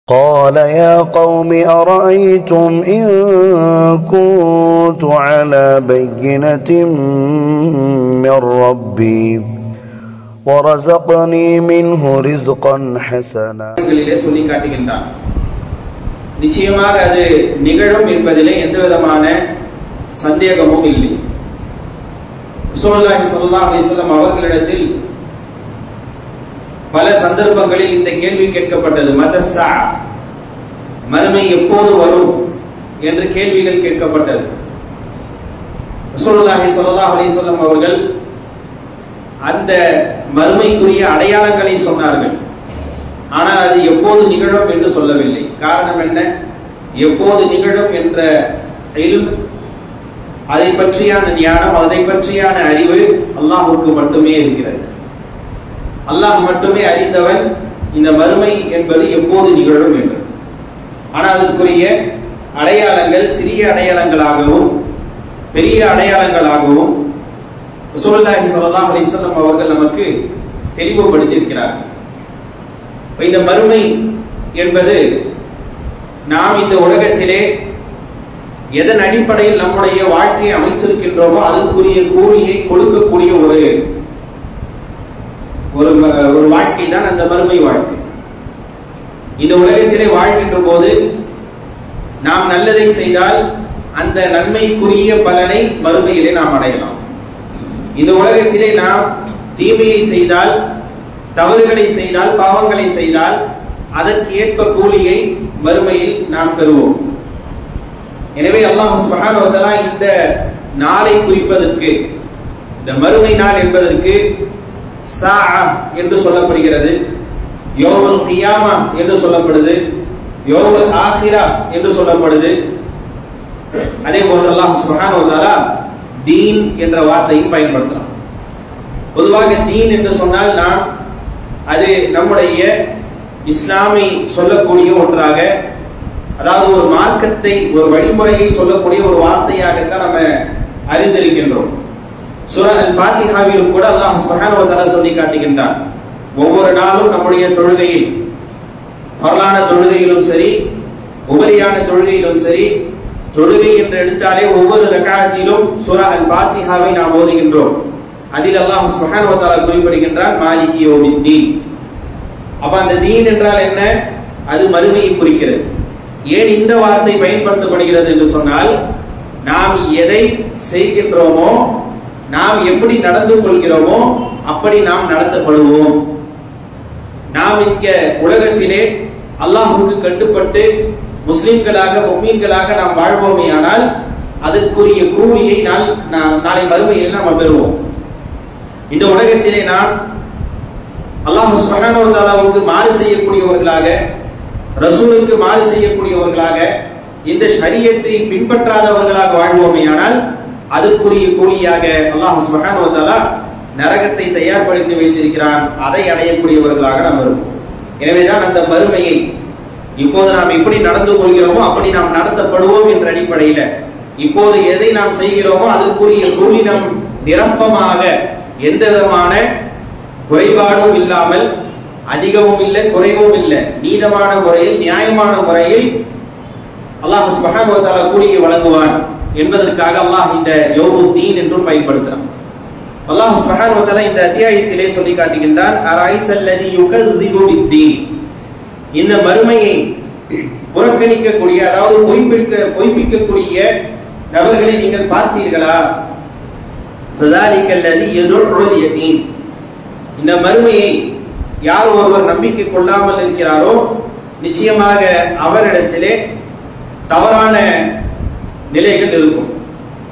قال يا قوم أرأيتم إن كنت على بينة من ربي ورزقني منه رزقا حسنا. நிச்சயமாக அது நிகழும் என்பதிலே எந்த விதமான சந்தேகமும் இல்லை. ரசூலுல்லாஹி ஸல்லல்லாஹு அலைஹி வஸல்லம் அவர்களிடத்தில் பல சந்தர்ப்பங்களில் இந்த கேள்வி கேட்கப்பட்டது. மதஸ்ஸா, மறுமை எப்போது வரும் என்று கேள்விகள் கேட்கப்பட்டது. ரசூலுல்லாஹி ஸல்லல்லாஹு அலைஹி வஸல்லம் அவர்கள் அந்த மறுமைக்குரிய அடையாளங்களை சொன்னார்கள். ஆனால் அது எப்போது நிகழும் என்று சொல்லவில்லை. காரணம் என்ன? எப்போது நிகழும் என்ற இல்ம், அதை பற்றியான ஞானம், அதை பற்றியான அறிவு அல்லாஹ்வுக்கு மட்டுமே இருக்கிறது. அல்லாஹ் மட்டுமே அறிந்தவன் இந்த மறுமை என்பது எப்போது நிகழும் என்று. ஆனால் அதற்குரிய அடையாளங்கள் சிறிய அடையாளங்களாகவும் பெரிய அடையாளங்களாகவும் ரசூலுல்லாஹி ஸல்லல்லாஹு அலைஹி வஸல்லம் அவர்கள் நமக்கு தெளிவுபடுத்தி இருக்கிறார்கள். இந்த மறுமை என்பது நாம் இந்த உலகத்திலே எதன் அடிப்படையில் நம்முடைய வாழ்க்கையை அமைத்திருக்கின்றோமோ அதற்குரிய கூலியை கொடுக்கக்கூடிய ஒரு வாழ்க்கை தான் அந்த மறுமை வாழ்க்கை. இந்த உலகத்திலே வாழ்கின்ற போது நாம் நல்லதை செய்தால் அந்த நன்மைக்குரிய பலனை மறுமையிலே நாம் அடையலாம். இந்த உலகத்திலே நாம் தீமையை செய்தால், தவறுகளை செய்தால், பாவங்களை செய்தால் அதற்கு ஏற்ப கூலியை மறுமையில் நாம் பெறுவோம். எனவே அல்லாஹ் சுப்ஹானஹு வ தஆலா இந்த நாளை குறிப்பதற்கு, இந்த மறுமை நாள் என்பதற்கு சாஅ என்று சொல்லப்படுகிறது, யௌமுல் கியாமா என்று சொல்லப்படுது, யௌமுல் ஆகிரா என்று சொல்லப்படுது. அதே போன்று அல்லாஹ் சுப்ஹானஹு வ தஆலா தீன் என்ற வார்த்தையும் பயன்படுத்தலாம். பொதுவாக தீன் என்று சொன்னால் நாம் அது நம்முடைய இஸ்லாமை சொல்லக்கூடிய ஒன்றாக, அதாவது ஒரு மார்க்கத்தை, ஒரு வழிமுறையை சொல்லக்கூடிய ஒரு வார்த்தையாகத்தான் நம்ம அறிந்திருக்கின்றோம். சூரா அல்-ஃபாத்திஹாவில் கூட அல்லாஹ் சுப்ஹானஹு வ தஆலா சொல்லி காட்டுகின்றான், ஒவ்வொரு நாளும் நம்முடைய தொழுகையில், ஃபர்லான தொழுகையிலும் சரி, உபரியான தொழுகையிலும் சரி, தொழுகை என்று எடுத்தாலே ஒவ்வொரு ரக்அத்திலும் சூரா அல்-ஃபாத்திஹாவை நாம் ஓதுகின்றோம். அதில் அல்லாஹ் சுப்ஹானஹு வ தஆலா குறிப்பிடுகின்றான் மாலிகி யௌமித்தீன். அப்ப அந்த தீன் என்றால் என்ன? அது மறுமையை குறிக்கிறது. ஏன் இந்த வார்த்தை பயன்படுத்தப்படுகிறது என்று சொன்னால், நாம் எதை செய்கின்றோமோ, நாம் எப்படி நடந்து கொள்கிறோமோ அப்படி நாம் நடத்தப்படுவோம். நாம் இங்க உலகத்திலே அல்லாஹ்வுக்கு கட்டுப்பட்டு முஸ்லிம்களாக, முஃமின்களாக நாம் வாழ்வோமே ஆனால் அதற்குரிய கூலியை நாளை மறுமையில் நாம் பெறுவோம். இந்த உலகத்திலே நாம் அல்லாஹ் சுப்ஹானஹு வ தஆலாவுக்கு மாறு செய்யக்கூடியவர்களாக, ரசூலுக்கு மாறு செய்யக்கூடியவர்களாக, இந்த ஷரியத்தை பின்பற்றாதவர்களாக வாழ்வோமே ஆனால் அதற்குரிய கூலியாக அல்லாஹ் சுப்ஹானஹு வ தஆலா நரகத்தை தயார்படுத்தி வைத்திருக்கிறான். அதை அடையக்கூடியவர்களாக நாம் வருவோம். எனவேதான் அந்த மறுமையை இப்போது நாம் எப்படி நடந்து கொள்கிறோமோ அப்படி நாம் நடத்தப்படுவோம் என்ற அடிப்படையில இப்போது எதை நாம் செய்கிறோமோ அதற்குரிய கூலி நம் நிரப்பமாக, எந்த விதமான குறைபாடும் இல்லாமல், அதிகமும் இல்லை குறைவும் இல்லை, நீதமான முறையில், நியாயமான முறையில் அல்லாஹ் சுப்ஹானஹு வ தஆலா கூலியை வழங்குவான் என்பதற்காக அல்லாஹ் இந்த யௌமுத்தீன் என்றும் பயன்படுத்துகிறான். அல்லாஹ் சுப்ஹானஹு வ தஆலா இந்த அத்தியாயத்திலே சொல்லி காட்டுகின்றான், அரைத்தல்லதி யுகذிபு பித்தீன். இந்த மறுமையை புறக்கணிக்கக்கூடிய, அதாவது பொய்ப்பிக்கக்கூடிய நபர்களை நீங்கள் பார்த்தீர்களா? ஃபதாலிகல்லதி யதுல் யதீம். இந்த மறுமையை யார் ஒருவர் நம்பிக்கை கொள்ளாமல் இருக்கிறாரோ நிச்சயமாக அவரிடத்திலே தவறான நிலைகள் இருக்கும்,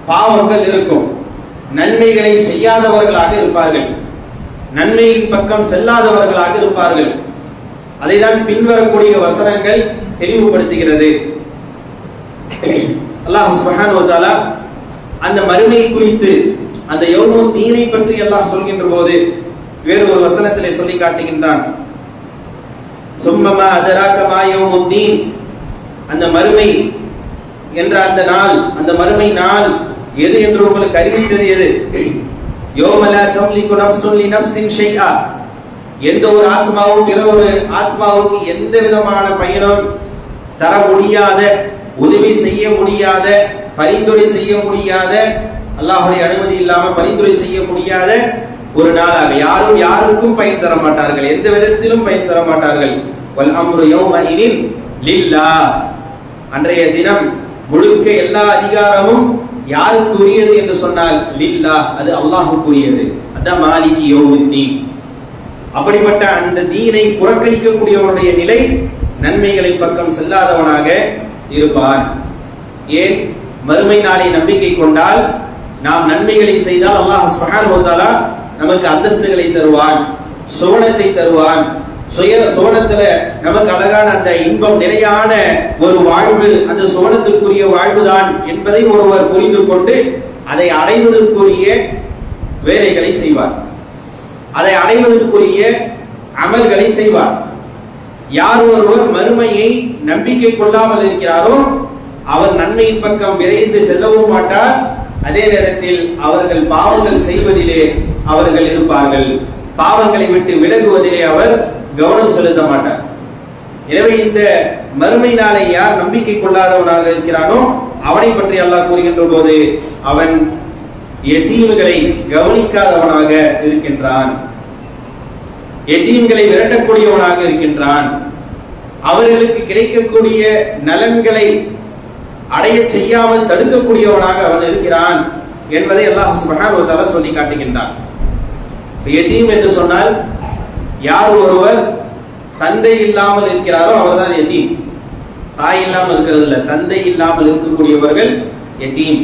பாவங்கள் இருக்கும், நன்மைகளை செய்யாதவர்களாக இருப்பார்கள், நன்மையின் பக்கம் செல்லாதவர்களாக இருப்பார்கள். அதைதான் பின்வரக்கூடிய வசனங்கள் தெளிவுபடுத்துகிறது. அல்லாஹ் சுப்ஹானஹு வ தஆலா அந்த மறுமையை குறித்து, அந்த யௌமுத்தீனை பற்றி அல்லாஹ் சொல்கின்ற போது வேறு ஒரு வசனத்திலே சொல்லி காட்டுகின்றான், சும்மமா அதராக மா யௌமுத்தீன். அந்த மறுமை என்ற அந்த நாள், அந்த மறுமை நாள் எது என்று உங்களுக்கு அறிவித்தது எது? யௌம லா தம்லிகு நஃப்ஸுன் லினஃப்ஸின் ஷைஆ. எந்த ஒரு ஆத்மாவும் பிற ஒரு ஆத்மாவுக்கு எந்த விதமான பயனும் தர முடியாத, உதவி செய்ய முடியாத, பரிந்துரை செய்ய முடியாத, அல்லாஹ்வுடைய அனுமதி இல்லாம பரிந்துரை செய்ய முடியாத ஒரு நாளாக யாரும் யாருக்கும் பயன் தர மாட்டார்கள், எந்த விதத்திலும் பயன் தர மாட்டார்கள். வல் அம்ரு யௌமஇதின் லில்லாஹ். அன்றைய தினம் முழுக்க எல்லா அதிகாரமும் யாருக்கு உரியது என்று சொன்னால் லில்லாஹ், அது அல்லாஹ்வுக்கு உரியது. அதான் மாலிகி யௌமித்தீன். அப்படிப்பட்ட அந்த தீனை புறக்கணிக்கக்கூடியவனுடைய நிலை நன்மைகளின் பக்கம் செல்லாதவனாக இருப்பான். ஏன்? மறுமை நாளை நம்பிக்கை கொண்டால் நாம் நன்மைகளை செய்தால் அல்லாஹ் சுப்ஹானஹு வ தஆலா நமக்கு அந்தஸ்துகளை தருவான், சுவனத்தை தருவான். சுவனத்துல நமக்கு அழகான அந்த இன்பம், நிலையான ஒரு வாழ்வு, அந்த சுவனத்திற்குரிய வாழ்வுதான் என்பதை ஒருவர் புரிந்து கொண்டு அதை அடைவதற்குரிய வேலைகளை செய்வார், அதை அடைவதற்குரிய அமல்களை செய்வார். யார் ஒருவர் மறுமையை நம்பிக்கை கொள்ளாமல் இருக்கிறாரோ அவர் நன்மையின் பக்கம் விரைந்து செல்லவும் மாட்டார். அதே நேரத்தில் அவர்கள் பாவங்கள் செய்வதிலே அவர்கள் இருப்பார்கள், பாவங்களை விட்டு விலகுவதிலே அவர் கவனம் செலுத்த மாட்டார். எனவே இந்த மறுமை நாளை யார் நம்பிக்கை கொள்ளாதவனாக இருக்கிறானோ அவனை பற்றி அல்லாஹ் கூறுகின்ற போது அவன் யதீம்களை கவனிக்காதவனாக இருக்கின்றான், யதீம்களை விரட்டக்கூடியவனாக இருக்கின்றான், அவர்களுக்கு கிடைக்கக்கூடிய நலன்களை அடைய செய்யாமல் தடுக்கக்கூடியவனாக அவன் இருக்கிறான் என்பதை அல்லாஹ் சுப்ஹானஹு வ தஆலா சொல்லி காட்டுகின்றான். யதீம் என்று சொன்னால் யார் ஒருவர் தந்தை இல்லாமல் இருக்கிறாரோ அவர்தான் யதீம். தாய் இல்லாமல் இருக்கிறது இல்ல, தந்தை இல்லாமல் இருக்கக்கூடியவர்கள் யதீம்.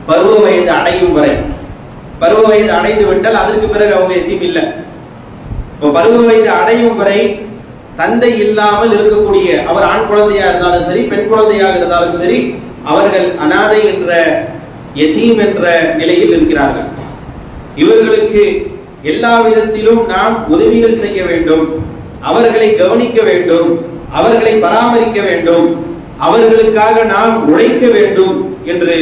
பருவ வயது அடையும் வரை, பருவ வயது அடைந்து விட்டால் அதற்கு பிறகு அவங்க யதீம் இல்லை. பருவ வயது அடையும் வரை தந்தை இல்லாமல் இருக்கக்கூடிய, அவர் ஆண் குழந்தையா இருந்தாலும் சரி, பெண் குழந்தையாக இருந்தாலும் சரி, அவர்கள் அனாதை என்ற யதீம் என்ற நிலையில் இருக்கிறார்கள். இவர்களுக்கு எல்லா விதத்திலும் நாம் உதவிகள் செய்ய வேண்டும், அவர்களை கவனிக்க வேண்டும், அவர்களை பராமரிக்க வேண்டும், அவர்களுக்காக நாம் உழைக்க வேண்டும் என்று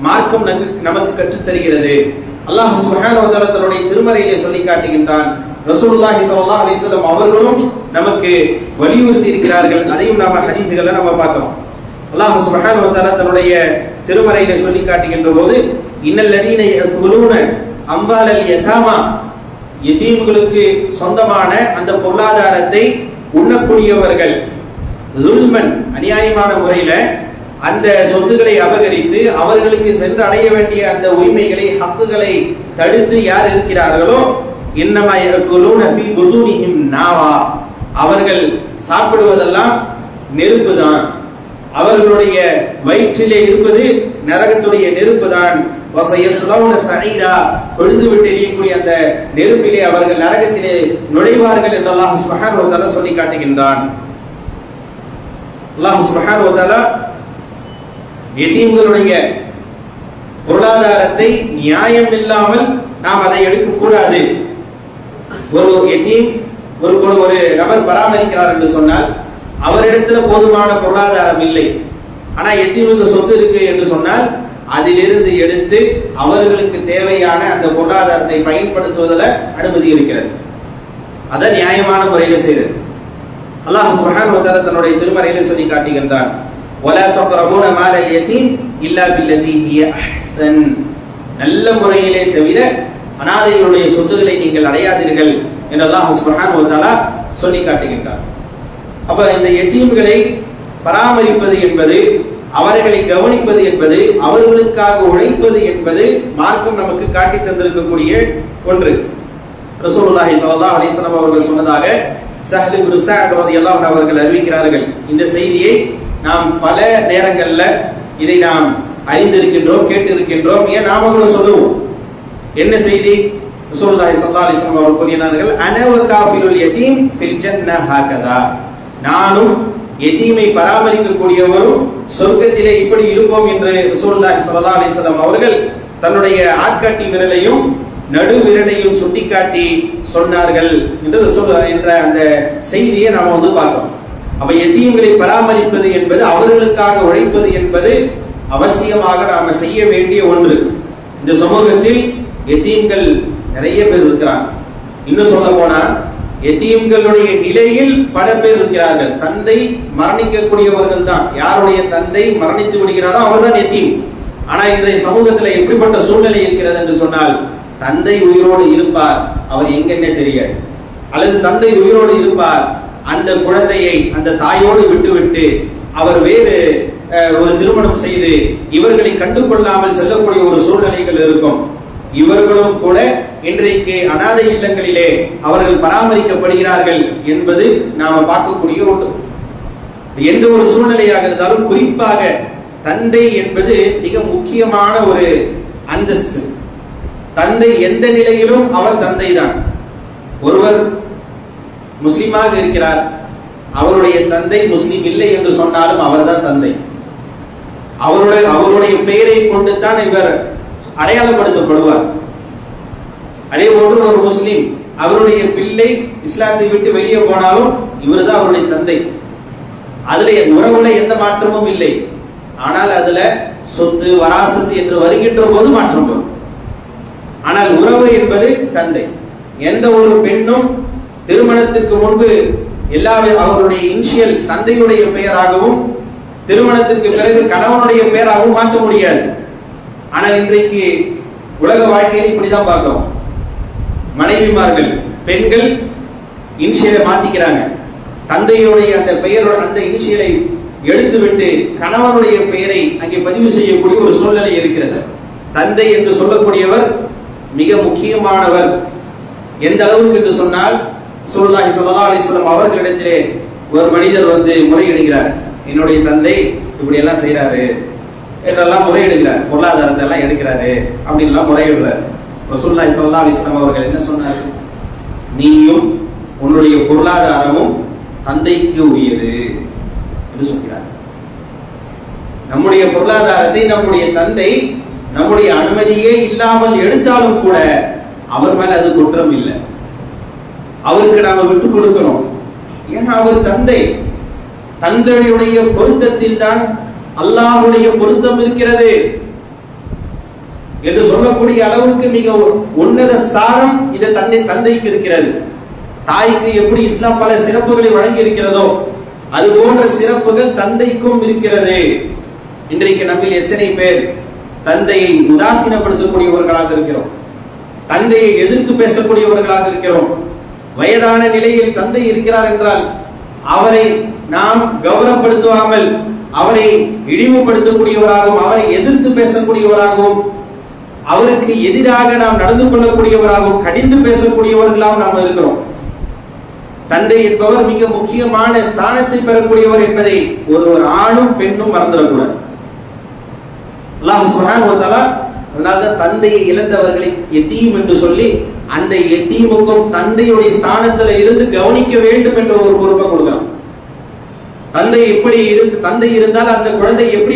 மார்க்கம் நமக்கு கற்றுத் தருகிறது. அல்லாஹ் சுப்ஹானஹு வ தஆலா தன்னுடைய திருமறையிலே சொல்லி காட்டுகின்றான். ரசூலுல்லாஹி ஸல்லல்லாஹு அலைஹி வஸல்லம் அவர்களும் நமக்கு வலியுறுத்தி இருக்கிறார்கள். அதையும் நாம ஹதீஸ்களை நம்ம பார்க்கிறோம். அல்லாஹ் சுப்ஹானஹு வ தஆலா தன்னுடைய திருமறையிலே சொல்லி காட்டுகின்ற போது இன்னல் லதீன யகுலூன அம்வாலல் யதாமா, யதீம்களுக்கு சொந்தமான அந்த பொருளாதாரத்தை உண்ணக்கூடியவர்கள், ஸுல்மன் அநியாயமான முறையில அந்த சொத்துக்களை அபகரித்து அவர்களுக்கு சென்று அடைய வேண்டிய அந்த உரிமைகளை, ஹக்குகளை தடுத்து யார் இருக்கிறார்களோ இன்னமா யகுலூன ஃபீ புதூனிஹிம் நாரா, அவர்கள் சாப்பிடுவதெல்லாம் நெருப்பு தான், அவர்களுடைய வயிற்றிலே இருப்பது நரகத்துடைய நெருப்பு தான். வஸயஸ்லௌன ஸஈரா, கொழுந்து விட்டு எரியக்கூடிய அந்த நெருப்பிலே அவர்கள் நரகத்திலே நுழைவார்கள் என்று அல்லாஹ் சுப்ஹானஹு வ தஆலா சொல்லி காட்டுகின்றான். அல்லாஹ் சுப்ஹானஹு வ தஆலா யதீம்களுடைய பொருளாதாரத்தை நியாயம் இல்லாமல் நாம் அதை எடுக்கக்கூடாது. ஒரு யதீம் ஒரு நபர் பராமரிக்கிறார் என்று சொன்னால் அவரிடத்துல போதுமான பொருளாதாரம் இல்லை, ஆனா யதீமுக்கு சொத்து இருக்கு என்று சொன்னால் அதிலிருந்து எடுத்து அவர்களுக்கு தேவையான அந்த பொருளாதாரத்தை பயன்படுத்துவதில் அனுமதி இருக்கிறது. அதை நியாயமான முறையில் செய்கிறது. அல்லாஹ் சுப்ஹானஹு வ தஆலா தன்னுடைய திருமறையிலே சொல்லி காட்டுகின்றான். ولا تقربون مال اليتيم الا بالتي هي احسن, நல்ல முறையிலே தவிர அனாதைகளுடைய சொத்துக்களை நீங்கள் அடையாதீர்கள் என்று அல்லாஹ் சுப்ஹானஹு வ தஆலா சொல்லி காட்டுகின்றார். அப்ப இந்த யதீம்களை பராமரிப்பது என்பது, அவர்களை கவனிப்பது என்பது, அவர்களுக்காக உழைப்பது என்பது மார்க்கம் நமக்கு காட்டி தந்திருக்கக்கூடிய ஒன்று. ரசூலுல்லாஹி ஸல்லல்லாஹு அலைஹி வஸல்லம் அவர்கள் சொன்னதாக ஸஹ்ல் இப்னு ஸஅத் ரலியல்லாஹு அன்ஹு அவர்கள் அறிவிக்கிறார்கள். இந்த செய்தியை நாம் பல நேரங்கள்ல இதை நாம் அறிந்திருக்கின்றோம், கேட்டிருக்கின்றோம். ஏன் நாமங்களும் சொல்லுவோம். என்ன செய்தி? ரசூலுல்லாஹி ஸல்லல்லாஹு அலைஹி வஸல்லம் அவர்கள் கூறினார்கள், அன வ காஃபிலுல் யதீம் ஃபில் ஜன்னah ஹகதா, நானும் யதீமை பராமரிக்கக்கூடியவரும் சொர்க்கத்திலே இப்படி இருப்போம் என்று ரசூலுல்லாஹி ஸல்லல்லாஹு அலைஹி வஸல்லம் அவர்கள் தன்னுடைய ஆட்காட்டி விரலையும் நடு விரலையும் சுட்டிக்காட்டி சொன்னார்கள் என்று என்ற அந்த செய்தியை நாம பார்க்கிறோம். அப்ப யதீம்களை பராமரிப்பது என்பது, அவர்களுக்காக உழைப்பது என்பது அவசியமாக நாம செய்ய வேண்டிய ஒன்று. இந்த சமூகத்தில் யதீம்கள் நிறைய பேர் இருக்கிறாங்க. இன்னும் சொல்ல போனா எத்தீம்களுடைய நிலையில் பல பேர் இருக்கிறார்கள். தந்தை மரணிக்கக்கூடியவர்கள் தான். யாருடைய தந்தை மரணித்து விடுகிறாரோ அவர்தான் எத்தீம். ஆனா இன்றைய சமூகத்தில் எப்படிப்பட்ட சூழ்நிலை இருக்கிறது என்று சொன்னால், தந்தை உயிரோடு இருப்பார், அவர் எங்கன்னே தெரியாது. அல்லது தந்தை உயிரோடு இருப்பார், அந்த குழந்தையை அந்த தாயோடு விட்டுவிட்டு அவர் வேறு ஒரு திருமணம் செய்து இவர்களை கண்டுகொள்ளாமல் செல்லக்கூடிய ஒரு சூழ்நிலைகள் இருக்கும். இவர்களும் கூட இன்றைக்கு அனாதை இல்லங்களிலே அவர்கள் பராமரிக்கப்படுகிறார்கள் என்பது நாம பார்க்கக்கூடிய ஒன்று. எந்த ஒரு சூழ்நிலையாக இருந்தாலும் குறிப்பாக தந்தை என்பது மிக முக்கியமான ஒரு அந்தஸ்து. தந்தை எந்த நிலையிலும் அவர் தந்தை தான். ஒருவர் முஸ்லிமாக இருக்கிறார், அவருடைய தந்தை முஸ்லிம் இல்லை என்று சொன்னாலும் அவர்தான் தந்தை. அவருடைய பெயரை கொண்டு தான் இவர் அடையாளப்படுத்தப்படுவார். அதே போன்று ஒரு முஸ்லிம் அவருடைய பிள்ளை இஸ்லாத்தை விட்டு வெளியே போனாலும் இவர் தான் அவருடைய தந்தை. அதுல உறவுல எந்த மாற்றமும் இல்லை. ஆனால் அதுல சொத்து வராசத்து என்று வருகின்ற போது மாற்றம் வரும். ஆனால் உறவு என்பது தந்தை. எந்த ஒரு பெண்ணும் திருமணத்திற்கு முன்பு அவருடைய இனிஷியல் தந்தையுடைய பெயராகவும் திருமணத்திற்கு பிறகு கணவனுடைய பெயராகவும் மாற்ற முடியாது. ஆனால் இன்றைக்கு உலக வாழ்க்கையில் இப்படிதான் பார்க்கிறோம். மனைவிமார்கள் பெண்கள் இனிஷியலை மாத்திக்கிறாங்க. தந்தையுடைய அந்த பெயரோட அந்த இனிஷியலை எழுத்துவிட்டு கணவனுடைய பெயரை அங்கே பதிவு செய்யக்கூடிய ஒரு சூழ்நிலை இருக்கிறது. தந்தை என்று சொல்லக்கூடியவர் மிக முக்கியமானவர். எந்த அளவுக்கு என்று சொன்னால், ரசூலுல்லாஹி ஸல்லல்லாஹு அலைஹி வஸல்லம் அவர்களிடத்திலே ஒரு மனிதர் வந்து முறையிடுகிறார். என்னுடைய தந்தை இப்படி எல்லாம் செய்யறாரு என்றெல்லாம் முறையிடுகிறார், பொருளாதாரத்தை எல்லாம் எடுக்கிறாரு அப்படின்லாம் முறையிடுறார். ரசூலுல்லாஹி ஸல்லல்லாஹு அலைஹி வஸல்லம் அவர்கள் என்ன சொன்னார்? நீயும் உன்னுடைய பொருளாதாரமும் தந்தைக்கு உரியது என்று சொல்கிறார். நம்முடைய பொருளாதாரத்தை நம்முடைய தந்தை நம்முடைய அனுமதியே இல்லாமல் எடுத்தாலும் கூட அவர் மேல அது குற்றம் இல்லை. அவருக்கு நாம விட்டுக் கொடுக்கணும். ஏன்னா அவர் தந்தை. தந்தையுடைய பொருத்தத்தில் தான் அல்லாஹ்வுடைய பொருத்தம் இருக்கிறது என்று சொல்லக்கூடிய அளவுக்கு மிக உன்னத ஸ்தானம் இது தந்தைக்கு இருக்கிறது. தாய்க்கு எப்படி இஸ்லாம் பல சிறப்புகளை வழங்கி இருக்கிறதோ அது போன்ற சிறப்புகள் தந்தைக்கும் இருக்கிறது. இன்றைக்கு நம்மில் எத்தனை பேர் தந்தையை உதாசீனப்படுத்தக்கூடியவர்களாக இருக்கிறோம், தந்தையை எதிர்த்து பேசக்கூடியவர்களாக இருக்கிறோம். வயதான நிலையில் தந்தை இருக்கிறார் என்றால் அவரை நாம் கௌரவப்படுத்தாமல் அவரை இழிவுபடுத்தக்கூடியவராகவும் அவரை எதிர்த்து பேசக்கூடியவராகவும் அவருக்கு எதிராக நாம் நடந்து கொள்ளக்கூடியவராகவும் கடிந்து பேசக்கூடியவர்களாக நாம் இருக்கிறோம். தந்தை என்பவர் மிக முக்கியமான ஸ்தானத்தை பெறக்கூடியவர் என்பதை ஒரு ஆணும் பெண்ணும் மறந்துடக்கூடாது. அல்லாஹ் சுப்ஹானஹு வ தஆலா அதனால்தான் தந்தையை இழந்தவர்களை எத்தீம் என்று சொல்லி அந்த எத்தீமுக்கும் தந்தையுடைய ஸ்தானத்துல இருந்து கவனிக்க வேண்டும் என்ற ஒரு பொறுப்பை கொடுக்கிறான். தந்தை இருந்தால் அந்த குழந்தை எப்படி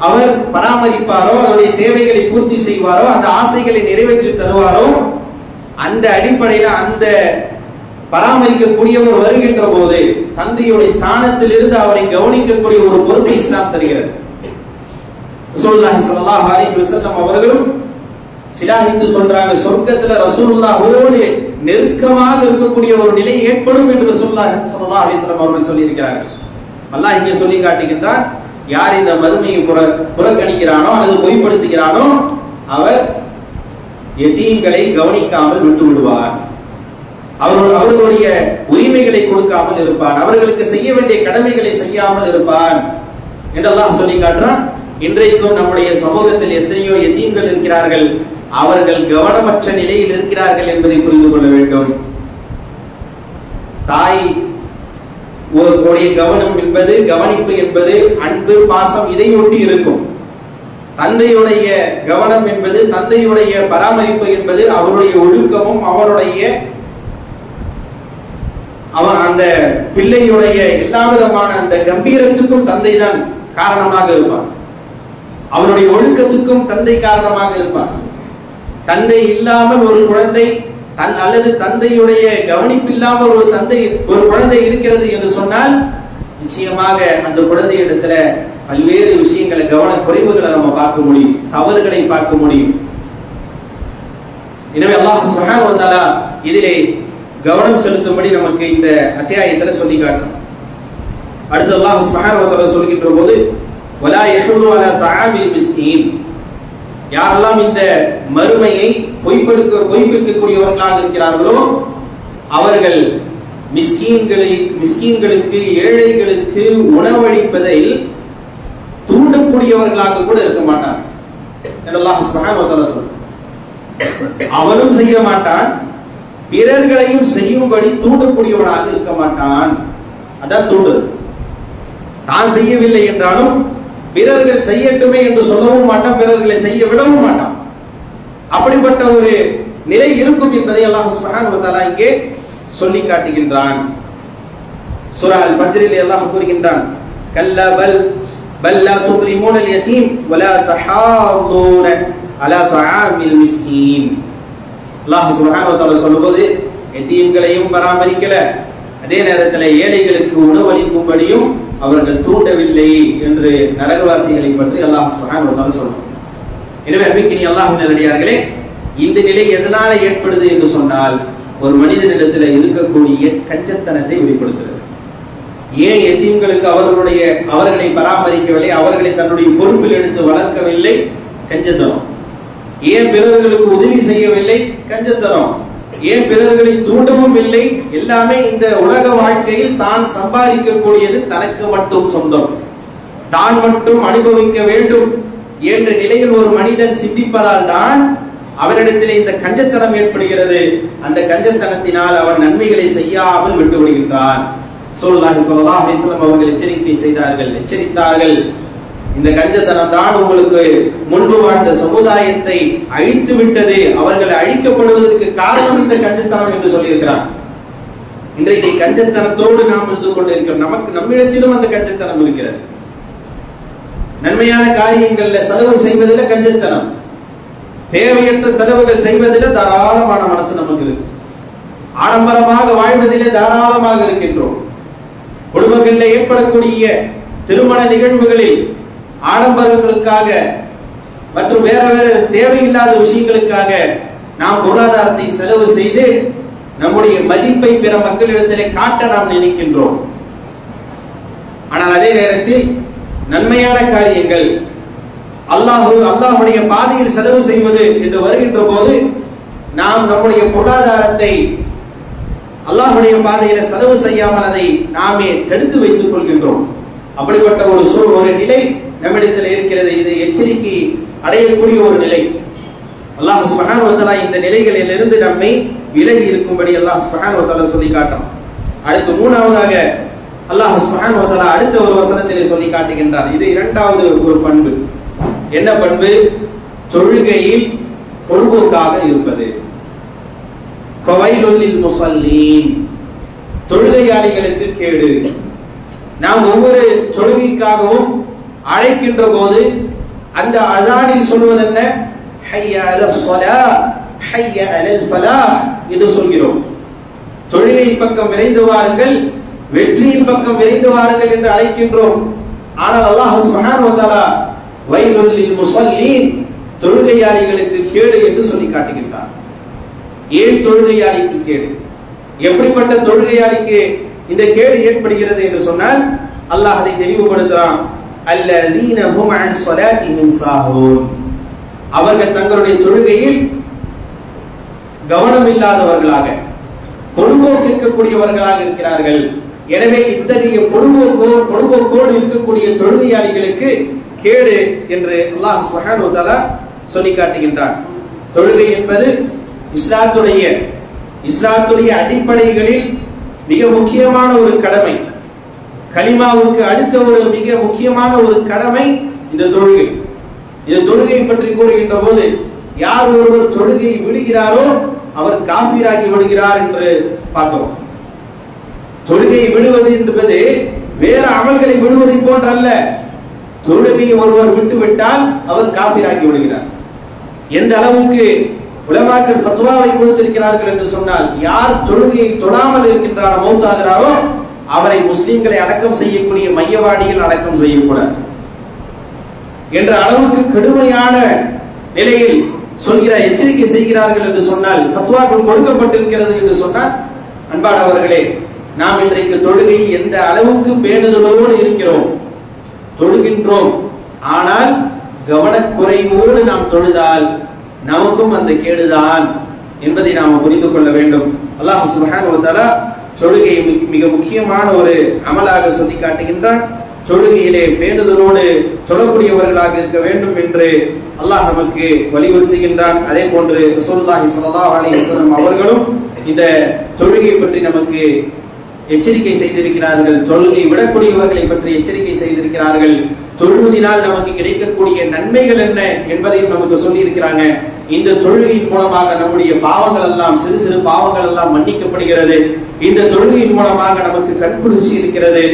அவர் பராமரிப்பாரோ, அவருடைய தேவைகளை பூர்த்தி செய்வாரோ, அந்த ஆசைகளை நிறைவேற்றி தருவாரோ, அந்த அடிப்படையில அந்த பராமரிக்கக்கூடியவர் வருகின்ற போது தந்தையுடைய ஸ்தானத்தில் இருந்து அவரை கவனிக்கக்கூடிய ஒரு பொறுப்பை இஸ்லாம் தருகிறது. ரசூலுல்லாஹி ஸல்லல்லாஹு அலைஹி வஸல்லம் அவர்களும் சிலாஹித்து சொல்றாங்க, சொர்க்கத்துல ரசூலுல்லாஹோடு நெருக்கமாக இருக்கக்கூடிய ஒரு நிலை ஏற்படும் என்று ரசூலுல்லாஹி ஸல்லல்லாஹு அலைஹி வஸல்லம் அவர்கள் சொல்லி இருக்கிறார்கள். அல்லாஹ் இங்கே சொல்லி காட்டுகின்றான், யார் இந்த மறுமையை புறக்கணிக்கிறானோ அல்லது பொய்ப்படுத்துகிறானோ அவர் யதீம்களை கவனிக்காமல் விட்டு விடுவார், அவர்களுடைய உரிமைகளை கொடுக்காமல் இருப்பான், அவர்களுக்கு செய்ய வேண்டிய கடமைகளை செய்யாமல் இருப்பான் என்று அல்லாஹ் சொல்லி காட்டுறான். இன்றைக்கும் நம்முடைய சமூகத்தில் எத்தனையோ யதீம்கள் இருக்கிறார்கள், அவர்கள் கவனமற்ற நிலையில் இருக்கிறார்கள் என்பதை புரிந்து கொள்ள வேண்டும். தாய் ஒரு கவனம் என்பது, கவனிப்பு என்பது அன்பு பாசம் இதையொட்டி இருக்கும். தந்தையுடைய கவனம் என்பது, தந்தையுடைய பராமரிப்பு என்பது அவருடைய ஒழுக்கமும் அவருடைய அந்த பிள்ளையுடைய எல்லா விதமான அந்த கம்பீரத்துக்கும் தந்தை தான் காரணமாக இருப்பார். அவருடைய ஒழுக்கத்துக்கும் தந்தை காரணமாக இருப்பார். தந்தை இல்லாமல் ஒரு குழந்தை அல்லது தந்தையுடைய கவனிப்பு இல்லாமல் ஒரு குழந்தை இருக்கிறது என்று சொன்னால் நிச்சயமாக அந்த குழந்தையிடத்துல பல்வேறு விஷயங்களை கவனக்குறைவுகளை நம்ம பார்க்க முடியும், தவறுகளை பார்க்க முடியும். எனவே அல்லாஹ் சுப்ஹானஹு வ தஆலா இதிலே கவனம் செலுத்தும்படி நமக்கு இந்த அத்தியாயத்தில் சொல்லி காட்டும். அடுத்து அல்லாஹ் சுப்ஹானஹு வ தஆலா சொல்கின்ற போது வலா யஹுது அலா தஆமில் மிஸ்கீன், யாரெல்லாம் இந்த மறுமையை பொய்ப்பிக்கக்கூடியவர்களாக இருக்கிறார்களோ அவர்கள் மிஸ்கீன்களுக்கு ஏழைகளுக்கு உணவளிப்பதில் தூண்டக்கூடியவர்களாக கூட இருக்க மாட்டான். அல்லாஹ் சுப்ஹானஹு வ தஆலா சொல்றான். அவனும் செய்ய மாட்டான், பிறர்களையும் செய்யும்படி தூண்டக்கூடியவனாக இருக்க மாட்டான். அதான் தூண்டுறது. தான் செய்யவில்லை என்றாலும் பிறர்கள் செய்யட்டுமே என்று சொல்லவும் மாட்டான், பிறர்களை செய்ய விடவும் மாட்டான். அப்படிப்பட்ட ஒரு நிலை இருக்கும் என்பதை அல்லாஹ் சுப்ஹானஹு வ தஆலா இங்கே சொல்லி காட்டுகின்றான். சூரா அல் ஃபஜ்ரில் அல்லாஹ் கூறுகின்றான், கல்லா பல் லா துக்ரிமூன அல் யதீம் வ லா தஹாதுன அலா தஆமில் மிஸ்கீன். அல்லாஹ் சுப்ஹானஹு வ தஆலா சொல்லும்போது யதீம்களையும் பராமரிக்கல, அதே நேரத்தில் ஏழைகளுக்கு உணவளிக்கும்படியும் அவர்கள் தூண்டவில்லை என்று நரகவாசிகளை பற்றி அல்லாஹ் சுப்ஹானஹு வ தஆலா சொல்றான். எனவே அன்பிற்கினிய அல்லாஹ்வின் நல்லடியார்களே, இந்த நிலை எதனால ஏற்படுது என்று சொன்னால் ஒரு மனிதனிடத்தில் இருக்கக்கூடிய கஞ்சத்தனத்தை வெளிப்படுத்துகிறது. ஏன் யதீம்களுக்கு அவர்களை பராமரிக்கவில்லை, அவர்களை தன்னுடைய பொறுப்பில் எடுத்து வளர்க்கவில்லை? கஞ்சத்தனம். ஏன் பிறர்களுக்கு உதவி செய்யவில்லை? கஞ்சத்தனம். ஏன் பிறர்களை தூண்டவும் இல்லை? எல்லாமே இந்த உலக வாழ்க்கையில் தான் சம்பாதிக்கக்கூடியது தனக்கு மட்டும் சொந்தம், தான் மட்டும் அனுபவிக்க வேண்டும் என்ற நிலையில் ஒரு மனிதன் சிந்திப்பதால் தான் அவனிடத்திலே இந்த கஞ்சத்தனம் ஏற்படுகிறது. அந்த கஞ்சத்தனத்தினால் அவன் நன்மைகளை செய்யாமல் விட்டு விடுகின்றான். ஸல்லல்லாஹு அலைஹி வஸல்லம் அவர்கள் எச்சரித்தார்கள், இந்த கஞ்சத்தனம் தான் உங்களுக்கு முன்பு வாழ்ந்த சமுதாயத்தை அழித்து விட்டது, அவர்கள் அழிக்கப்படுவதற்கு காரணம் இந்த கஞ்சத்தனம் என்று சொல்லியிருக்கிறார். இன்றைக்கு கஞ்சத்தனத்தோடு நாம் இருந்து கொண்டிருக்கிறோம். நம்மிடத்திலும் அந்த கஞ்சத்தனம் இருக்கிறது. நன்மையான காரியங்கள்ல செலவு செய்வதில் கஞ்சத்தனம், தேவையற்ற செலவுகள் செய்வதில் தாராளமான மனசு நமக்கு இருக்கு. ஆடம்பரமாக வாழ்வதிலே தாராளமாக இருக்கின்றோம். குடும்பங்களில் ஏற்படக்கூடிய திருமண நிகழ்வுகளில் ஆடம்பரங்களுக்காக மற்றும் வேற தேவையில்லாத விஷயங்களுக்காக நாம் பொருளாதாரத்தை செலவு செய்து நம்முடைய மதிப்பை பிற மக்களிடத்திலே காட்ட நாம் நினைக்கின்றோம். ஆனால் அதே நேரத்தில் நன்மையான காரியங்கள் அல்லாஹ்வுடைய பாதையில் செலவு செய்வது என்று வருகின்ற போது நாம் நம்முடைய பொருளாதாரத்தை அல்லாஹ்வுடைய பாதையில செலவு செய்யாமல் அதை நாமே தடுத்து வைத்துக் கொள்கின்றோம். அப்படிப்பட்ட ஒரு நிலை நம்மிடத்தில் இருக்கிறது. இது எச்சரிக்கை அடையக்கூடிய ஒரு நிலை. அல்லாஹ் சுப்ஹானஹு வ தஆலா இந்த நிலைகளில் இருந்து நம்மை விலகி இருக்கும்படி அல்லாஹ் சுப்ஹானஹு வ தஆலா சொல்லி காட்டுறான். அடுத்து மூணாவதாக அல்லாஹ் சுப்ஹானஹு வ தஆலா அடுத்த ஒரு வசனத்திலே சொல்லி காட்டுகின்றான். இது இரண்டாவது ஒரு பண்பு. என்ன பண்பு? தொழுகையில் பொறுப்போக்காக இருப்பது. ஃபவைலுல் லில் முஸல்லீன், தொழுகையாளிகளுக்கு கேடு. நாம் ஒவ்வொரு தொழுகைக்காகவும் அழைக்கின்ற போது அந்த அஸானில் சொல்வது என்ன? ஹய்ய அலஸ் ஸலாஹ் ஹய்ய அலல் ஃபலாஹ் என்று சொல்கிறோம். தொழுகை பக்கம் விரைந்து வாருங்கள், வெற்றியின் பக்கம் விரைந்து வாருங்கள் என்று அழைக்கின்றோம். ஆனால் அல்லாஹ் சுப்ஹானஹு வ தஆலா வைலுல் லில் முஸல்லீன், தொழுகையாளிகளுக்கு கேடு என்று சொல்லி காட்டுகின்றார். ஏன் தொழுகையாளிக்கு கேடு? எப்படிப்பட்ட தொழுகையாளிக்கு இந்த கேடு ஏற்படுகிறது என்று சொன்னால் அல்லாஹ் அதை தெளிவுபடுத்துகிறான். அல்லதீன ஹும் அன் ஸலாத்திஹிம் சாஹூன், அவர்கள் தங்களுடைய தொழுகையில் கவனம் இல்லாதவர்களாக பொறுப்போக்கு இருக்கக்கூடியவர்களாக இருக்கிறார்கள். எனவே இத்தகைய பொறுப்போக்கோடு இருக்கக்கூடிய தொழுகையாளிகளுக்கு கேடு என்று அல்லாஹ் சுப்ஹானஹு வ தஆலா சொல்லி காட்டுகின்றான். தொழுகை என்பது இஸ்லாத்துடைய அடிப்படைகளில் மிக முக்கியமான ஒரு கடமை. கலிமாவுக்கு அடுத்த ஒரு மிக முக்கியமான ஒரு கடமை இந்த தொழுகை. இந்த தொழுகையை பற்றி கூறுகின்ற போது யார் ஒருவர் தொழுகையை விடுகிறாரோ அவர் காஃபிராகி விடுகிறார் என்று பார்க்கிறோம். தொழுகையை விடுவது என்பது வேற அமல்களை விடுவதை போன்றல்ல. தொழுகையை ஒருவர் விட்டுவிட்டால் அவர் காஃபிராகி விடுகிறார். எந்த அளவுக்கு உலமாக்கள் ஃபத்வாவை கொடுத்திருக்கிறார்கள் என்று சொன்னால், யார் தொழுகையை தொடாமல் இருக்கின்றாரோ மௌத்தாகிறாரோ அவரை முஸ்லிம்களை அடக்கம் செய்யக்கூடிய மையவாடியில் அடக்கம் செய்யக்கூடாது என்ற அளவுக்கு கடுமையான நிலையில் எச்சரிக்கை செய்கிறார்கள் என்று சொன்னால், ஃபத்வாக்கள் கொடுக்கப்பட்டிருக்கிறது என்று சொன்னால், அன்பானவர்களே, நாம் இன்றைக்கு தொழுகையில் எந்த அளவுக்கு பேணுதலோடு இருக்கிறோம், தொழுகின்றோம். ஆனால் கவனக்குறைவோடு நாம் தொழுதால் நமக்கும் அந்த கேடுதான் என்பதை நாம் புரிந்து கொள்ள வேண்டும். அல்லாஹ் சுப்ஹானஹு வ தஆலா தொழுகை மிக முக்கியமான ஒரு அமலாக சொல்லி காட்டுகின்றான். தொழுகையிலே பேணுதலோடு சொல்லக்கூடியவர்களாக இருக்க வேண்டும் என்று அல்லாஹ் நமக்கு வலியுறுத்துகின்றான். அதே போன்று ரசூலுல்லாஹி ஸல்லல்லாஹு அலைஹி வஸல்லம் அவர்களும் இந்த தொழுகை பற்றி நமக்கு எச்சரிக்கை செய்திருக்கிறார்கள். தொழுகை விடக்கூடியவர்களை பற்றி எச்சரிக்கை செய்திருக்கிறார்கள். தொழுவதினால் நமக்கு கிடைக்கக்கூடிய நன்மைகள் என்ன என்பதையும் நமக்கு சொல்லி இருக்கிறாங்க. இந்த தொழுகையின் மூலமாக நம்முடைய பாவங்கள் எல்லாம், சிறு சிறு பாவங்கள் எல்லாம் மன்னிக்கப்படுகிறது. இந்த தொழுகையின் மூலமாக நமக்கு கண்குளிர்ச்சி இருக்கிறது.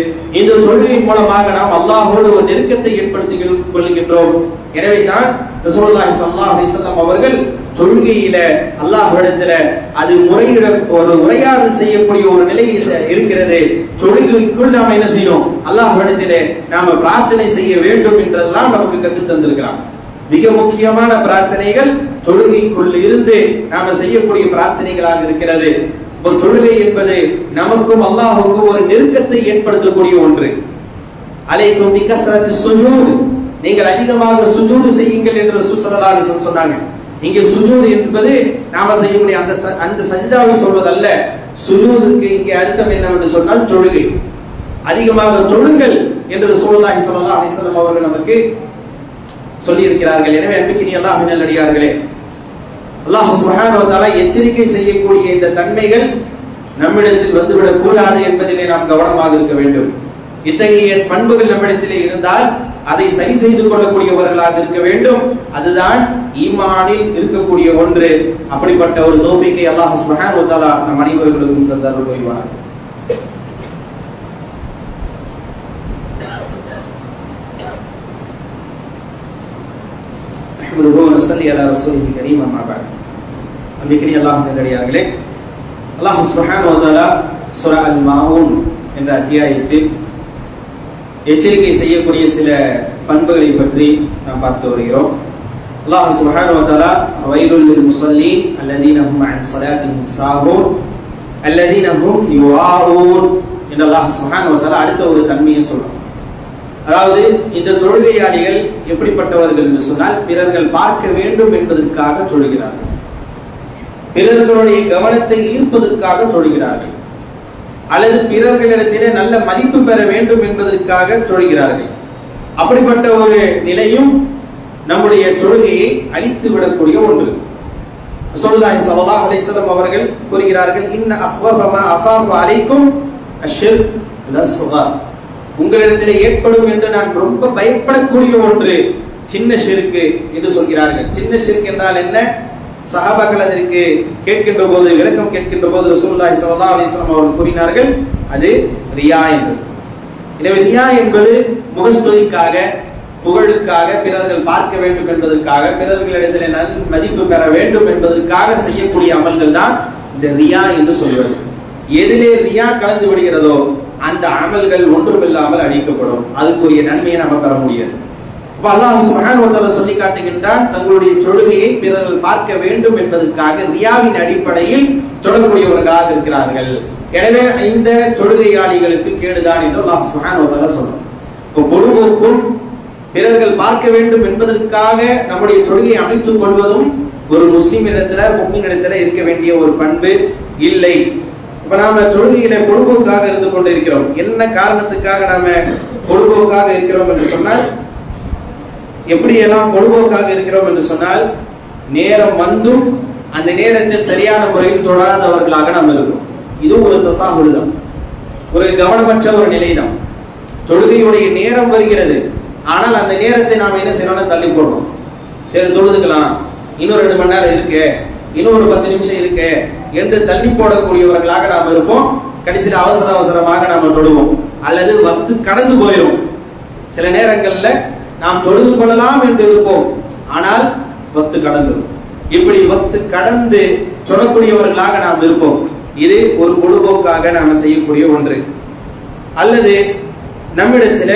இந்த தொழுகையின் மூலமாக நாம் அல்லாஹ்வோடு ஒரு நெருக்கத்தை ஏற்படுத்திக் கொள்கின்றோம். எனவே தான் ரசூலுல்லாஹி ஸல்லல்லாஹு அலைஹி வஸல்லம் அவர்கள் தொழுகையில அல்லாஹ்விடத்துல அது ஒரு உரையாடல் செய்யக்கூடிய ஒரு நிலை இருக்கிறது. தொழுகைக்குள் நாம் என்ன செய்யணும், அல்லாஹ்விடத்திலே நாம பிரார்த்தனை செய்ய வேண்டும் என்றெல்லாம் நமக்கு கற்றுத் தந்திருக்கிறான். மிக முக்கியமான பிரார்த்தனைகள் தொழுகைக்குள் இருந்து நாம செய்யக்கூடிய பிரார்த்தனைகளாக இருக்கிறது. தொழுகை என்பது நமக்கும் அல்லாஹ்வுக்கும் ஒரு நெருக்கத்தை ஏற்படுத்தக்கூடிய ஒன்று. அலைக்கும் பிகஸ்ரத்தி சுஜூத், நீங்கள் அதிகமாக சுஜூத் செய்யுங்கள் என்று ரசூல் ஸல்லல்லாஹு அலைஹி வஸல்லம் சொன்னாங்க. இங்கே சுஜூத் என்பது நாம செய்யக்கூடிய அந்த சஜ்தாவை சொல்வதல்ல. சுஜூதுக்கு இங்கே அர்த்தம் என்னவென்று சொன்னால் தொழுகை. அதிகமாக தொழுங்கள் என்று ரசூலுல்லாஹி ஸல்லல்லாஹு அலைஹி வஸல்லம் அவர்கள் நமக்கு சொல்லி இருக்கிறார்கள். எனவே அன்பிற்கினிய அல்லாஹ்வின் நல்லடியார்களே, அல்லாஹ் சுப்ஹானஹு வ தஆலா எச்சரிக்கை செய்யக்கூடிய இந்த தன்மைகள் நம்மிடத்தில் வந்துவிடக் கூடாது என்பதிலே நாம் கவனமாக இருக்க வேண்டும். இத்தகைய பண்புகள் நம்மிடத்திலே இருந்தால் அதை சரி செய்து கொள்ளக்கூடியவர்களாக இருக்க வேண்டும். அதுதான் ஈமானில் இருக்கக்கூடிய ஒன்று. அப்படிப்பட்ட ஒரு தௌஃபீக்கை அல்லாஹ் சுப்ஹானஹு வ தஆலா நம் அனைவர்களுக்கும் தந்தருள் புரிவானாக. அல்லாஹ் சுப்ஹானஹு வ தஆலா சூரா அல்-மாஊன் என்ற அத்தியாயத்தில் எச்சரிக்கை செய்யக்கூடிய சில பண்புகளை பற்றி நாம் பார்த்து வருகிறோம். அல்லாஹ் சுப்ஹானஹு வ தஆலா வயலுல் லில் முஸல்லீன் அல்லதீன ஹும் அன் ஸலாத்திஹிம் சாஹூன் அல்லதீன ஹும் யுஆஊன் என்று அல்லாஹ் சுப்ஹானஹு வ தஆலா அடுத்த ஒரு தன்மையை சொல்றார். அதாவது இந்த தொழுகையாளிகள் எப்படிப்பட்டவர்கள் என்று சொன்னால், பிறர்கள் பார்க்க வேண்டும் என்பதற்காக தொழுகிறார்கள், பிறர்களுடைய கவனத்தை ஈர்ப்பதற்காக தொழுகிறார்கள், அல்லது பிறர்களிடத்திலே நல்ல மதிப்பு பெற வேண்டும் என்பதற்காக தொழுகிறார்கள். அப்படிப்பட்ட ஒரு நிலையும் நம்முடைய தொழுகையை அழித்து விடக்கூடிய ஒன்று. ரசூலுல்லாஹி ஸல்லல்லாஹு அலைஹி வஸல்லம் அவர்கள் கூறுகிறார்கள், இன்ன அஃவஃப மா அஃபாஃபு அலைக்கும் அஷ்ஷிர்க் லஸ்கர், உங்களிடத்திலே ஏற்படும் என்று நான் ரொம்ப பயப்படக்கூடிய ஒன்று சின்ன ஷிர்க் என்று சொல்கிறார்கள். சின்ன ஷிர்க் என்றால் என்ன? சஹாபாக்கள் அதற்கு கேட்கின்ற போது, விளக்கம் கேட்கின்ற போது ரசூலுல்லாஹி ஸல்லல்லாஹு அலைஹி வஸல்லம் அவர்கள் கூறினார்கள், அது ரியா என்று. எனவே ரியா என்பது முகஸ்துதிக்காக, புகழுக்காக, பிறர்கள் பார்க்க வேண்டும் என்பதற்காக, பிறர்களிடத்தில் நல்ல மதிப்பு பெற வேண்டும் என்பதற்காக செய்யக்கூடிய அமல்கள் தான் இந்த ரியா என்று சொல்வது. எதிலே ரியா கலந்து விடுகிறதோ அந்த அமல்கள் ஒன்றுமில்லாமல் அழிக்கப்படும். அதுக்குரிய நன்மையை நாம் பெற முடியாது. அல்லாஹ் சுப்ஹானஹு வ தஆலா சொல்லி காட்டுகின்றான், தங்களுடைய தொழுகையை பிறர்கள் பார்க்க வேண்டும் என்பதற்காக ரியாவின் அடிப்படையில் தொழக்கூடியவர்களாக இருக்கிறார்கள். எனவே இந்த தொழுகையாளிகளுக்கு கேடுதான் என்று அல்லாஹ் சுப்ஹானஹு வ தஆலா சொல்றான். இப்போ பொழுதுக்கும் பிறர்கள் பார்க்க வேண்டும் என்பதற்காக நம்முடைய தொழுகையை அமைத்துக் கொள்வதும் ஒரு முஸ்லிம் இடத்துல, முஃமின் இடத்துல இருக்க வேண்டிய ஒரு பண்பு இல்லை. இப்ப நாம தொழுகையில பொழுதுக்காக இருந்து கொண்டு இருக்கிறோம். என்ன காரணத்துக்காக நாம பொழுதுக்காக இருக்கிறோம் என்று சொன்னால், எப்படியெல்லாம் பொழுதுக்காக இருக்கிறோம் என்று சொன்னால், நேரம் வந்தும் அந்த நேரத்தில் சரியான முறையில் தொழாதவர்களாக நாம் இருக்கிறோம். இது ஒரு தசாஹுல், ஒரு கவனமற்ற ஒரு நிலைதான். தொழுகையுடைய நேரம் வருகிறது, ஆனால் அந்த நேரத்தை நாம் என்ன செய்யணும், தள்ளி போடுறோம். சரி தொழுதுக்கலாம், இன்னொரு 2 மணி நேரம் இருக்கு, இன்னொரு 10 நிமிஷம் இருக்கு என்று தள்ளி போடக்கூடியவர்களாக நாம் இருப்போம். கடைசியில் அவசர அவசரமாக நாம் தொழுவோம், அல்லது வக்து கடந்து போயிடும். சில நேரங்கள்ல நாம் தொழுது கொள்ளலாம் என்று இருப்போம், ஆனால் வக்து கடந்துடும். இப்படி வக்து கடந்து சொல்லக்கூடியவர்களாக நாம் இருப்போம். இது ஒரு பொழுதுபோக்காக நாம செய்யக்கூடிய ஒன்று. அல்லது நம்மிடத்துல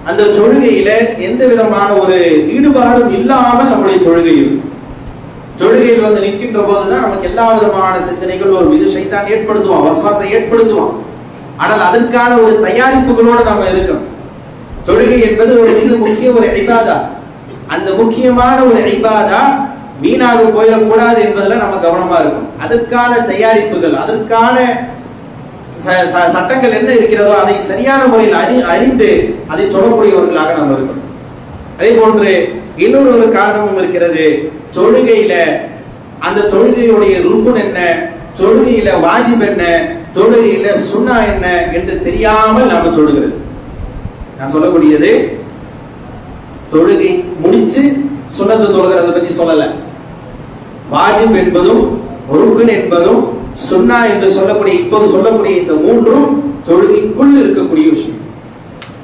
அந்த தொழுகையில எந்த விதமான ஒரு ஈடுபாடும் இல்லாமல் நம்முடைய தொழுகை இருக்கும். தொழுகையில் வந்து நிற்கின்ற போதுதான் நமக்கு எல்லா விதமான சிந்தனைகள் ஒரு மீது ஷைத்தான் ஏற்படுத்துவான், வஸ்வாசை ஏற்படுத்துவான். ஆனால் அதற்கான ஒரு தயாரிப்புகளோடு நாம இருக்கணும். தொழுகை என்பது ஒரு மிக முக்கிய ஒரு இபாதா. அந்த முக்கியமான ஒரு இபாதா வீணாக போயிடக்கூடாது என்பதில் நம்ம கவனமா இருக்கும். அதற்கான தயாரிப்புகள், அதற்கான சட்டங்கள் என்ன இருக்கிறதோ அதை சரியான முறையில் அறிந்து அதை சொல்லக்கூடியவர்களாக நாம் இருக்கணும். அதே போன்று இன்னொரு ஒரு காரணமும் இருக்கிறது. தொழுகையில அந்த தொழுகையுடைய ருக்குன் என்ன, தொழுகையில வாஜிப் என்ன, தொழுகையில சுன்னா என்ன என்று தெரியாமல் நாம தொழுகிறது. நான் சொல்லக்கூடியது தொழுகை முடிச்சு சுன்னத்து தொழுகிறத பத்தி சொல்லல. வாஜிப் என்பதும் ருக்குன் என்பதும் சுன்னா என்று சொல்லக்கூடிய இப்போது சொல்லக்கூடிய இந்த மூன்றும் தொழுகைக்குள் இருக்கக்கூடிய விஷயம்.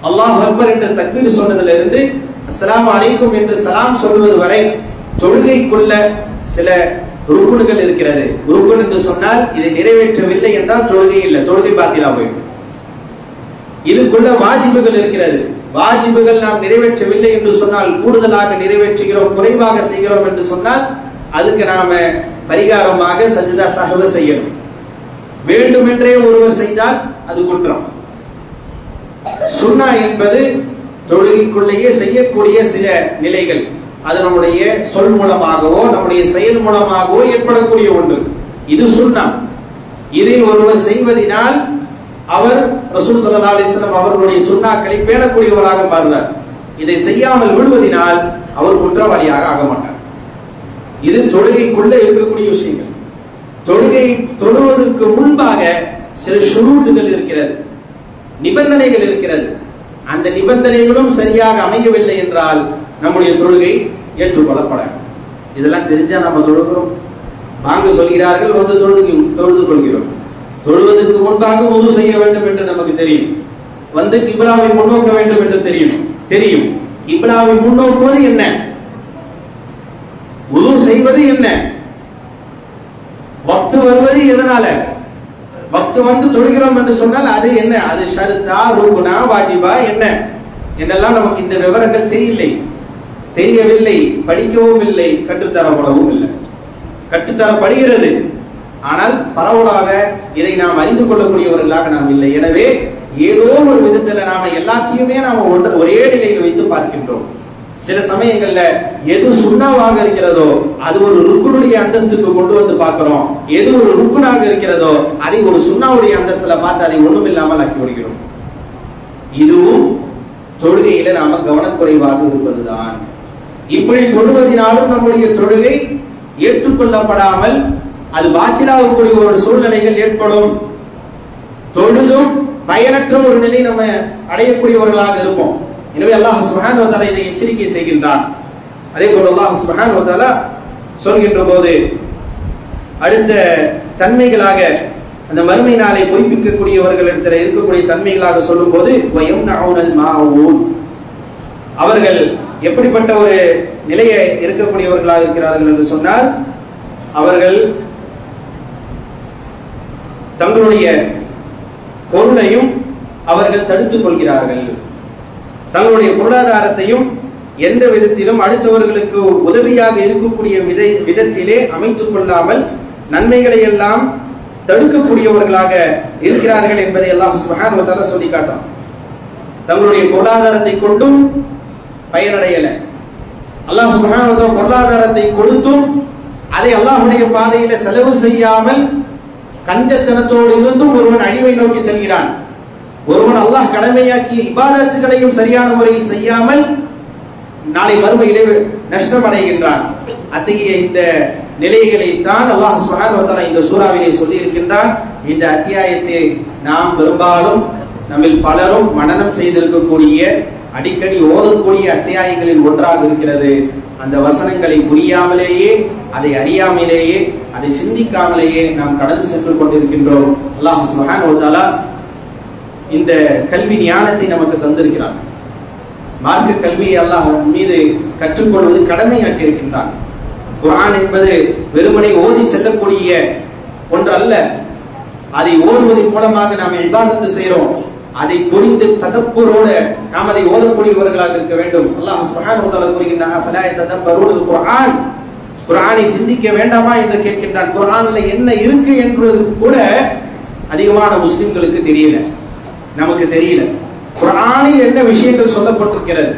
அல்லாஹ் அக்பர் என்ற தக்பீர் சொன்னதுல இருந்து அஸ்ஸலாமு அலைக்கும் என்று சலாம் சொல்வது வரை தொழுகைக்குள்ள சில ருக்குன்கள் இருக்கிறது. ருக்குன் என்று சொன்னால் இதை நிறைவேற்றவில்லை என்றால் தொழுகை இல்லை, தொழுகை பாத்திலா போயிடும். இதுக்குள்ள வாஜிபுகள் இருக்கிறது. வாஜிபுகள் நாம் நிறைவேற்றவில்லை என்று சொன்னால், கூடுதலாக நிறைவேற்றுகிறோம், குறைவாக செய்கிறோம் என்று சொன்னால் அதுக்கு நாம பரிகாரமாக சஜ்தா சஹ்வ செய்யணும். வேண்டுமென்றே ஒருவர் செய்தால் அது குற்றம். சுன்னா என்பது தொழுகைக்குள்ளேயே செய்யக்கூடிய சில நிலைகள். அது நம்முடைய சொல் மூலமாகவோ நம்முடைய செயல் மூலமாகவோ ஏற்படக்கூடிய ஒன்று. இது சுன்னா. இதை ஒருவர் செய்வதனால் அவர் ரசூல் ஸல்லல்லாஹு அலைஹி வஸல்லம் அவர்களுடைய சுன்னாக்களை பேணக்கூடியவராக மாறுவார். இதை செய்யாமல் விடுவதனால் அவர் குற்றவாளியாக ஆக மாட்டார். இது தொழுகைக்குள்ள இருக்கக்கூடிய விஷயங்கள். தொழுகை தொழுவதற்கு முன்பாக சில ஷுரூத்துகள் இருக்கிறது, நிபந்தனைகள் இருக்கிறது. அந்த நிபந்தனைகளும் சரியாக அமையவில்லை என்றால் நம்முடைய தொழுகை ஏற்றுக்கொள்ளப்படாது. இதெல்லாம் தெரிஞ்சா நம்ம தொழுகிறோம். வாங்க சொல்கிறார்கள், வந்து தொழுது கொள்கிறோம். தொழுவதற்கு முன்பாக வுது செய்ய வேண்டும் என்று நமக்கு தெரியும். வந்து கிப்லாவை முன்னோக்க வேண்டும் என்று தெரியும். கிப்லாவை முன்னோக்குவது என்ன, வுது செய்வது என்ன, வக்து வருவது எதனால, வக்து வந்து தொழுகிறோம் என்று சொன்னால் அது என்ன, அது ஷர்தா ருக்னா வாஜிபா என்ன என்னெல்லாம் நமக்கு இந்த விவரங்கள் தெரியவில்லை, படிக்கவும் இல்லை, கற்றுத்தரப்படவும் இல்லை. கற்றுத்தரப்படுகிறது, ஆனால் பரவலாக இதை நாம் அறிந்து கொள்ளக்கூடியவர்களாக நாம் இல்லை. எனவே ஏதோ ஒரு விதத்துல நாம எல்லாத்தையுமே நாம ஒரே நிலையில் வைத்து பார்க்கின்றோம். சில சமயங்கள்ல எது சுன்னாவாக இருக்கிறதோ அது ஒரு ருக்குனுடைய அந்தஸ்துக்கு கொண்டு வந்து பார்க்கிறோம். எது ஒரு ருக்குனாக இருக்கிறதோ அதை ஒரு சுன்னாவுடைய அந்தஸ்துல பார்த்து அதை ஒண்ணும் இல்லாமல் ஆக்கி விடுகிறோம். இதுவும் தொழுகையில நாம கவனக்குறைவாக இருப்பதுதான். இப்படி தொழுவதினாலும் நம்முடைய தொழுகை ஏற்றுக்கொள்ளப்படாமல் அது பாத்திலாகக்கூடிய ஒரு சூழ்நிலைகள் ஏற்படும். தொழுதும் பயனற்ற ஒரு நிலை நம்ம அடையக்கூடியவர்களாக இருப்போம். எனவே அல்லாஹ் சுப்ஹானஹு வ தஆலா இதை எச்சரிக்கை செய்கின்றான். அதே போல அல்லாஹ் சுப்ஹானஹு வ தஆலா சொல்கின்ற போது அடுத்த தன்மைகளாக அந்த மறுமை நாளை பொய்ப்பிக்கக்கூடியவர்களிடத்தில் இருக்கக்கூடிய தன்மைகளாக சொல்லும் போது வயம்னஊனல் மாஊன், அவர்கள் எப்படிப்பட்ட ஒரு நிலையை இருக்கக்கூடியவர்களாக இருக்கிறார்கள் என்று சொன்னால், அவர்கள் தங்களுடைய பொருளையும் அவர்கள் தடுத்துக் கொள்கிறார்கள். தங்களுடைய பொருளாதாரத்தையும் எந்த விதத்திலும் அடுத்தவர்களுக்கு உதவியாக இருக்கக்கூடிய விதத்திலே அமைத்துக் கொள்ளாமல் நன்மைகளை எல்லாம் தடுக்கக்கூடியவர்களாக இருக்கிறார்கள் என்பதை அல்லாஹ் சுப்ஹானஹு வ தஆலா சொல்லி காட்டான். தங்களுடைய பொருளாதாரத்தை கொண்டும் பயனடையல. அல்லாஹ் சுப்ஹானஹு வ தஆலா பொருளாதாரத்தை கொடுத்தும் அதை அல்லாஹ்வுடைய பாதையில செலவு செய்யாமல் கஞ்சத்தனத்தோடு இருந்தும் ஒருவன் அழிவை நோக்கி செல்கிறான். ஒருவன் அல்லாஹ் கடமையாக்கிய இபாதத்துகளையும் சரியான முறையில் செய்யாமல் நாளை மறுமையிலே நஷ்டம் அடைகின்றான். அத்தகைய இந்த நிலைகளை தான் அல்லாஹ் சுப்ஹானஹு வ தஆலா இந்த சூறாவிலே சொல்லி இருக்கின்றான். இந்த அத்தியாயத்தை நாம் பெரும்பாலும் நம்மில் பலரும் மனனம் செய்திருக்கக்கூடிய அடிக்கடி ஓதக்கூடிய அத்தியாயங்களில் ஒன்றாக இருக்கிறது. அந்த வசனங்களை புரியாமலேயே, அதை அறியாமலேயே, அதை சிந்திக்காமலேயே நாம் கடந்து சென்று கொண்டிருக்கின்றோம். அல்லாஹ் சுப்ஹானஹு வ தஆலா இந்த கல்வி ஞானத்தை நமக்கு தந்திருக்கிறான். மார்க்க கல்வியை அல்லாஹ் மீது கற்றுக்கொள்வது கடமையாக்கி இருக்கின்றான். குர்ஆன் என்பது வெறுமனை ஓதி செல்லக்கூடிய ஒன்று அல்ல. அதை ஓதுவதன் மூலமாக நாம் இபாதத்து செய்கிறோம். அதை புரிந்து ததப்புரோடு நாம் அதை ஓதக்கூடியவர்களாக இருக்க வேண்டும். அல்லாஹ் சுப்ஹானஹு வ தஆலா கூறுகின்றான், ஃபலா யததப்பரூனல் குர்ஆன், குர்ஆனை சிந்திக்க வேண்டாமா என்று கேட்கின்றான். குர்ஆன்ல என்ன இருக்கு என்பது கூட அதிகமான முஸ்லிம்களுக்கு தெரியல, நமக்கு தெரியல. குர்ஆனில் என்ன விஷயங்கள் சொல்லப்பட்டிருக்கிறது,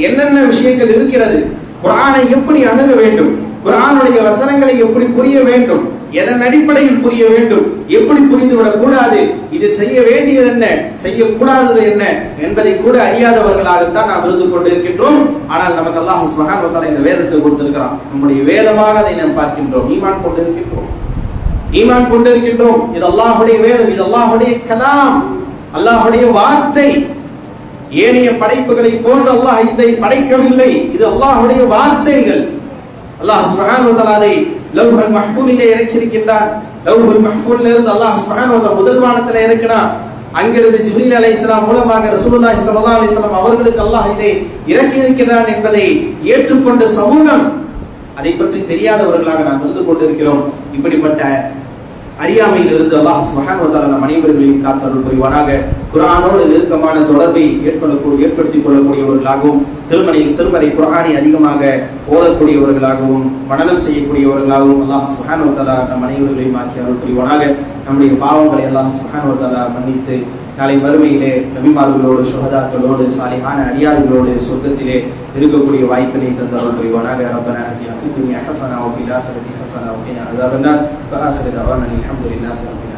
என்னென்ன விஷயங்கள் இருக்கிறது, குர்ஆனை எப்படி அணுக வேண்டும், குர்ஆனுடைய வசனங்களை எப்படி புரிய வேண்டும், எதன் அடிப்படையில் புரிய வேண்டும், எப்படி புரிந்துவிடக் கூடாது, இது செய்ய வேண்டியது என்ன, செய்யக்கூடாதது என்ன என்பதை கூட அறியாதவர்களாகத்தான் நாம் இருந்து கொண்டிருக்கின்றோம். ஆனால் நமக்கு அல்லாஹ் சுப்ஹானஹு வ தஆலா இந்த வேதத்தை கொடுத்திருக்கிறான். நம்முடைய வேதமாக அதை நாம் பார்க்கின்றோம், ஈமான் கொண்டிருக்கின்றோம், ஈமான் கொண்டிருக்கின்றோம். இது அல்லாஹ்வுடைய வேதம், இது அல்லாஹ்வுடைய கலாம், அல்லாஹ்வுடைய வார்த்தை. ஏனைய படைப்புகளை போன்று அல்லாஹ் இதை படைக்கவில்லை, இது அல்லாஹ்வுடைய வார்த்தைகள். அல்லாஹ் சுப்ஹானஹு வ தஆலா அதை லவ்ஹுல் மஹ்ஃபூலிலே இறக்கியிருக்கின்றார். லவ்ஹுல் மஹ்ஃபூலில் இருந்து அல்லாஹ் சுப்ஹானஹு வ தஆலா முதல் வானத்திலே இறக்கினார். அங்கிருந்து ஜிப்ரீல் அலைஹிஸ்ஸலாம் மூலமாக ரசூலுல்லாஹி ஸல்லல்லாஹு அலைஹி வஸல்லம் அவர்களுக்கு அல்லாஹ் இதை இறக்கி இருக்கிறான் என்பதை ஏற்றுக்கொண்ட சமூகம் அதை பற்றி தெரியாதவர்களாக நாம் இருந்து கொண்டிருக்கிறோம். இப்படிப்பட்ட அறியாமையில் இருந்து அல்லாஹ் சுப்ஹானஹு வ தஆலா நம் அனைவர்களையும் காத்தருள் புரிவானாக. குர்ஆனோடு நெருக்கமான தொடர்பை ஏற்படுத்திக் கொள்ளக்கூடியவர்களாகவும், திருமறை குர்ஆனை அதிகமாக ஓதக்கூடியவர்களாகவும், மனனம் செய்யக்கூடியவர்களாகவும் அல்லாஹ் சுப்ஹானஹு வ தஆலா நம் அனைவர்களையும் ஆக்கி அருள் புரிவானாக. நம்முடைய பாவங்களை அல்லாஹ் சுப்ஹானஹு வ தஆலா மன்னித்து நாளை மறுமையிலே நபிமார்களோடு, சுஹதாக்களோடு, சாலிஹான அடியார்களோடு சொர்க்கத்திலே இருக்கக்கூடிய வாய்ப்பினை தந்தருள் புரிவானாக. ரப்பனா ஆத்தினா ஃபித் துன்யா ஹஸனா வ ஃபில் ஆখিরাতি ஹஸனா வ கினா அஸாபன்னார். வ ஆখিরு தஅவானா அல்ஹம்துலில்லாஹி ரப்பில்